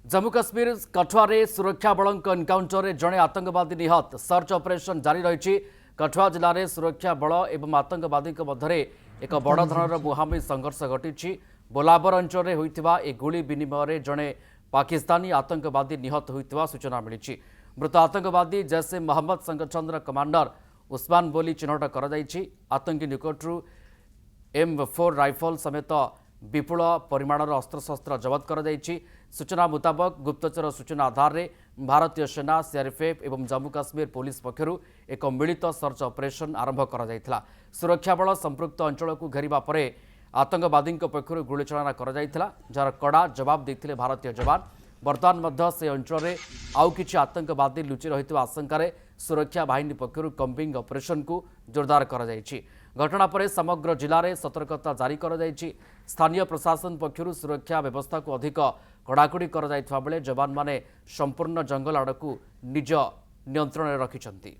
जम्मू काश्मीर कठुआ सुरक्षा बल एनकाउंटर जड़े आतंकवादी निहत सर्च ऑपरेशन जारी रही। कठुआ जिले में सुरक्षा बल एवं आतंकवादी मध्य एक बड़ धरण मुहांमुही संघर्ष घटी। बोलाबर अंचल होता गुली विनिमय जड़े पाकिस्तानी आतंकवादी निहत होता सूचना मिली। मृत आतंकवादी जैश ए मोहम्मद संगठन कमांडर उस्मान बोली चिन्हट कर आतंकी निकटू M4 राइफल समेत विपुल परिमाणर अस्त्रशस्त्र जबत कर सूचना मुताबक गुप्तचर सूचना आधार में भारतीय सेना सीआरपीएफ एवं जम्मू काश्मीर पुलिस पक्षर एक मिलित सर्च ऑपरेशन आरंभ कर सुरक्षा बल संपृक्त अंचल को घेरिबा परे आतंकवादी पक्षर गुलीचालना जार कड़ा जवाब देते भारतीय जवान। बर्तमान से अंचल में आउ कि आतंकवादी लुचि रही आशंकार सुरक्षा बाहिनी पक्षर कम्बिंग ऑपरेशन को जोरदार कर घटना पर समग्र जिले में सतर्कता जारी कर स्थानीय प्रशासन पक्षर सुरक्षा व्यवस्था को अधिक कड़ाकड़ी कर बेले जवान माने संपूर्ण जंगल आड़ को निज नियंत्रण रखिछंती।